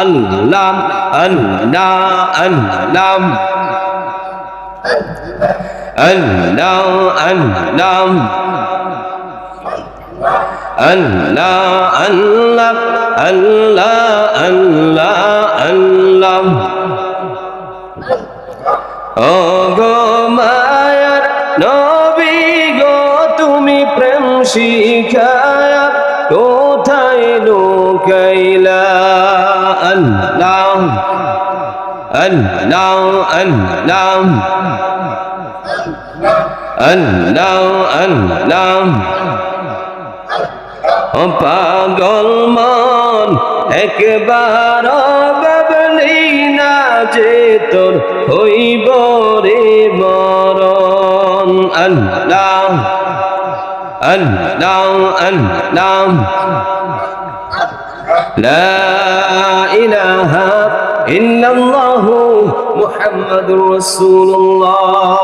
আল্লাহ আল্লাহ আল্লাহ আল্লাহ আল্লাহ আল্লাহ আল্লাহ আল্লাহ আল্লাহ আল্লাহ ও গো মায়ার নবী গো তুমি প্রেম শিখায়া কোথায় লুকাইলা আল্লাহ আল্লাহ আল্লাহ আল্লাহ আল্লাহ পাগল মন একবার ভাবলি না যে তোর হইব রে মরণ আল্লাহ আল্লাহ আল্লাহ লা ইলাহা ইল্লাল্লাহু মুহাম্মাদুর রাসূলুল্লাহ।